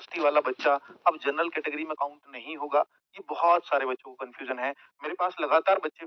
ST वाला बच्चा अब जनरल कैटेगरी में काउंट नहीं होगा। ये बहुत सारे बच्चों को कन्फ्यूजन है। मेरे पास लगातार बच्चे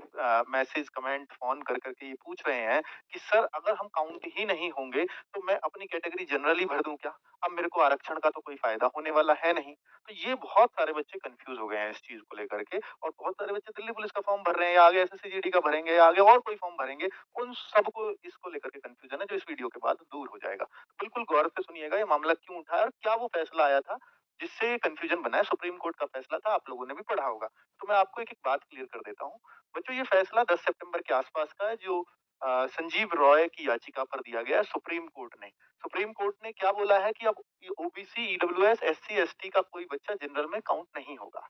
मैसेज, कमेंट, फ़ोन कर कर के ये पूछ रहे हैं कि सर अगर हम काउंट ही नहीं होंगे तो मैं अपनी कैटेगरी जनरल ही भर दूँ क्या? अब मेरे को आरक्षण का तो कोई फ़ायदा होने वाला है नहीं। तो ये बहुत सारे बच्चे कन्फ्यूज़ हो गए हैं इस चीज़ को लेकर के और बहुत सारे बच्चे दिल्ली पुलिस का फ़ॉर्म भर रहे हैं या आगे एसएससी जीडी का भरेंगे या आगे और कोई फ़ॉर्म भरेंगे। उन सबको इसको लेकर के कन्फ्यूजन है जो इस वीडियो के बाद दूर हो जाएगा। बिल्कुल गौर से सुनिएगा ये मामला क्यों उठा है और क्या वो फैसला आया था जिससे ये कन्फ्यूजन बना है। सुप्रीम कोर्ट का फैसला था, आप लोगों ने भी पढ़ा होगा। तो मैं आपको एक-एक बात क्लियर कर देता हूँ। बच्चों ये फैसला 10 सितंबर के आस-पास का है जो संजीव रॉय की याचिका पर दिया गया है सुप्रीम कोर्ट ने। सुप्रीम कोर्ट ने क्या बोला है कि अब ओबीसी, ईडब्ल्यूएस, एससी, एसटी का कोई बच्चा जनरल में काउंट नहीं होगा।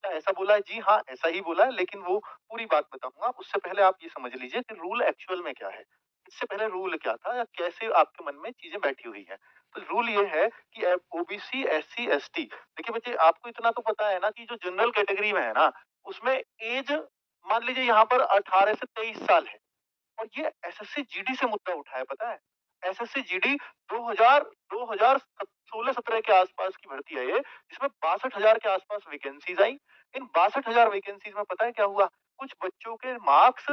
क्या ऐसा बोला है? जी हाँ, ऐसा ही बोला है लेकिन वो पूरी बात बताऊँगा। उससे पहले आप ये समझ लीजिए कि रूल एक्चुअल में क्या है। इससे पहले रूल क्या था या कैसे आपके मन में चीज़ें बैठी हुई हैं। तो रूल ये है कि ओबीसी, एससी, एसटी देखिए बच्चे आपको इतना तो पता है ना कि जो जनरल कैटेगरी में है ना, उसमें ऐज मान लीजिए यहाँ पर 18 से 23 साल है। और ये एसएससी जीडी से मुद्दा उठा है पता है? एसएससी जीडी 2016-17 के आसपास की भर्ती है ये, जिसमें 62,000 के आसपास वैकेंसीज आई। इन 62,000 वैकेंसीज में पता है क्या हुआ? कुछ बच्चों के मार्क्स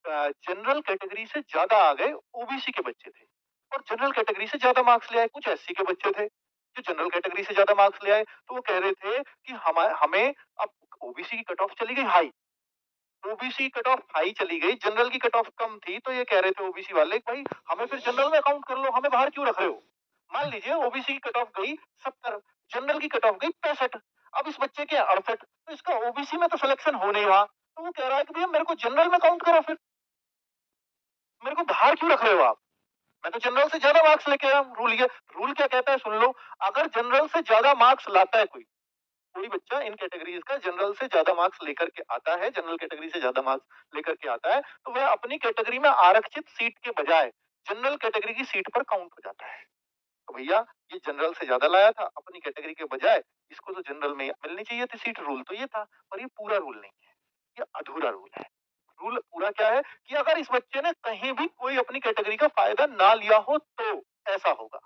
जनरल कैटेगरी से ज्यादा आ गए, ओबीसी के बच्चे थे और जनरल कैटेगरी से ज्यादा मार्क्स ले आए कुछ एससी के बच्चे थे जो जनरल कैटेगरी से ज्यादा मार्क्स ले आए। तो वो कह रहे थे कि हमें अब ओबीसी की कट ऑफ चली गई high, OBC cut off high चली गई, जनरल की कट ऑफ कम थी, तो ये कह रहे थे ओबीसी वाले कि भाई हमें फिर जनरल में काउंट कर लो, हमें बाहर क्यों रख रहे हो? मान लीजिए ओबीसी की कट ऑफ गई 70, जनरल की कट ऑफ गई 65, अब इस बच्चे के 68, तो इसका ओबीसी में तो सिलेक्शन हो नहीं रहा, तो वो कह रहा है कि भैया मेरे को जनरल में काउंट करो फिर, मेरे को बाहर क्यों रख रहे हो आप? मैं तो जनरल से ज्यादा मार्क्स लेके आया हूँ। रूल क्या कहता है सुन लो, अगर जनरल से ज्यादा मार्क्स लाता है कोई कोई बच्चा इन कैटेगरीज का जनरल से ज्यादा मार्क्स लेकर के आता है, जनरल कैटेगरी से ज्यादा मार्क्स लेकर के आता है, तो वह अपनी कैटेगरी में आरक्षित सीट के बजाय जनरल कैटेगरी की सीट पर काउंट हो जाता है। तो भैया ये जनरल से ज्यादा लाया था अपनी कैटेगरी के बजाय, इसको तो जनरल में मिलनी चाहिए थी सीट। रूल तो ये था, पर ये पूरा रूल नहीं है, ये अधूरा रूल है। रूल पूरा क्या है कि अगर इस बच्चे ने कहीं भी कोई अपनी कैटेगरी का फायदा ना लिया हो तो ऐसा होगा।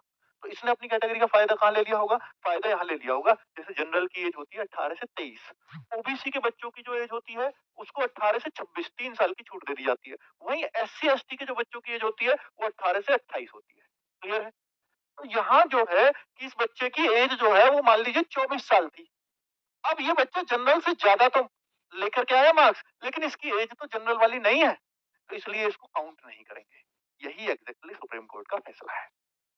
तो इसने अपनी कैटेगरी का फायदा कहाँ ले लिया होगा? फायदा यहाँ ले लिया होगा, जैसे जनरल की एज होती है 18 से 23, ओबीसी के बच्चों की जो एज होती है उसको 18 से 26, 3 साल की छूट दे दी जाती है। वहीं एससी एसटी के जो बच्चों की एज होती है वो 18 से 28 होती है। क्लियर है? तो यहाँ जो है कि इस बच्चे की एज जो है वो मान लीजिए 24 साल थी। अब ये बच्चा जनरल से ज्यादा तो लेकर के आया मार्क्स, लेकिन इसकी एज तो जनरल वाली नहीं है, तो इसलिए इसको काउंट नहीं करेंगे। यही एग्जैक्टली सुप्रीम कोर्ट का फैसला है।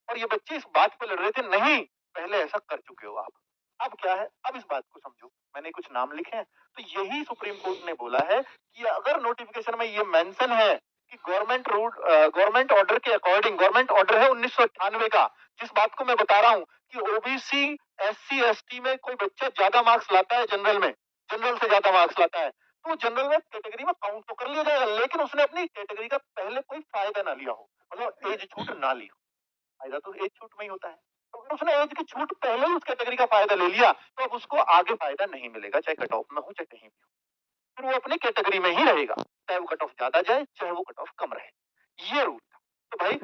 और ये बच्चे इस बात पे लड़ रहे थे, नहीं पहले ऐसा कर चुके हो आप। अब क्या है? अब इस बात को समझो। मैंने कुछ नाम लिखे हैं, तो यही सुप्रीम कोर्ट ने बोला है कि अगर नोटिफिकेशन में ये मेंशन है कि गवर्नमेंट ऑर्डर के अकॉर्डिंग, गवर्नमेंट ऑर्डर है 1998 का, जिस बात को मैं बता रहा हूँ कि ओबीसी, एससी, एसटी में कोई बच्चा ज्यादा मार्क्स लाता है जनरल में, जनरल से ज्यादा मार्क्स लाता है, तो जनरल में कैटेगरी में काउंट तो कर लिया जाएगा, लेकिन उसने अपनी कैटेगरी का पहले कोई फायदा ना लिया हो, मतलब एज छूट ना ली हो। फायदा तो एज छूट में ही होता है। तो अगर उसने एज की छूट पहले ही उस कैटेगरी का फायदा ले लिया तो अब उसको आगे फायदा नहीं मिलेगा, चाहे कट ऑफ में हो चाहे कहीं भी हो। फिर वो अपनी कैटेगरी में ही रहेगा, चाहे वो कट ऑफ ज्यादा जाए चाहे वो कट ऑफ कम रहे। ये रूल था। तो भाई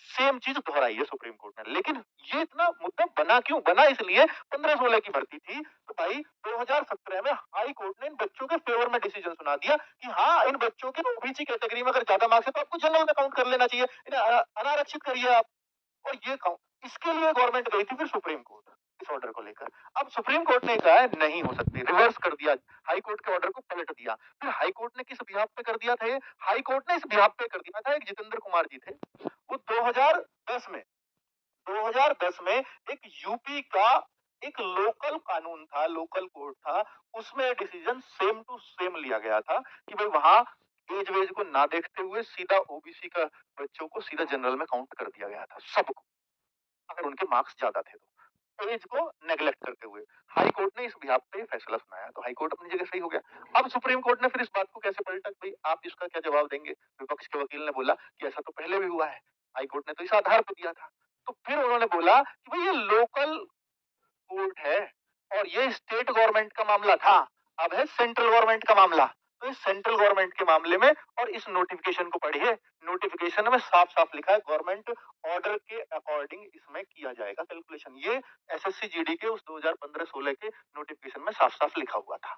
सेम चीज दोहराई है सुप्रीम कोर्ट ने, लेकिन ये इतना मुद्दा बना क्यों? बना इसलिए 15-16 की भर्ती थी, तो भाई 2017 में हाई कोर्ट ने इन बच्चों के फेवर में डिसीजन सुना दिया कि हाँ इन बच्चों के ओबीसी कैटेगरी में अगर ज्यादा मार्क्स है तो आपको जनरल में काउंट कर लेना चाहिए, इन्हें अनारक्षित करिए आप। और ये कहूं इसके लिए गवर्नमेंट गई थी फिर सुप्रीम कोर्ट इस ऑर्डर को लेकर। अब सुप्रीम कोर्ट ने कहा है नहीं हो सकती, रिवर्स कर दिया, हाई कोर्ट के ऑर्डर को पलट दिया। फिर हाई कोर्ट ने किस बिहाफ पे कर दिया था ये? हाई कोर्ट ने इस बिहाफ पे कर दिया था, एक जितेंद्र कुमार जी थे, वो 2010 में 2010 में एक यूपी का एक लोकल कानून था, लोकल कोर्ट था, उसमें डिसीजन सेम टू सेम लिया गया था कि भाई वहां एज वेज को ना देखते हुए सीधा ओबीसी का बच्चों को सीधा जनरल में काउंट कर दिया गया था सबको, अगर उनके मार्क्स ज्यादा थे तो एज को नेग्लेक्ट करते हुए हाई कोर्ट ने इस बिहाफ पे फैसला सुनाया। तो हाई कोर्ट अपनी जगह सही हो गया। अब सुप्रीम कोर्ट ने फिर इस बात को कैसे पलटा? भाई आप इसका क्या जवाब देंगे? विपक्ष के वकील ने बोला कि ऐसा तो पहले भी हुआ है, हाई कोर्ट ने तो इस आधार पर दिया था। तो फिर उन्होंने बोला कि भाई ये लोकल कोर्ट है और ये स्टेट गवर्नमेंट का मामला था, अब है सेंट्रल गवर्नमेंट का मामला, तो इस सेंट्रल गवर्नमेंट के मामले में और इस नोटिफिकेशन को पढ़िए। नोटिफिकेशन में साफ-साफ लिखा है गवर्नमेंट ऑर्डर के अकॉर्डिंग इसमें किया जाएगा कैलकुलेशन। ये एसएससी जीडी के उस 2015-16 के नोटिफिकेशन में साफ-साफ लिखा हुआ था।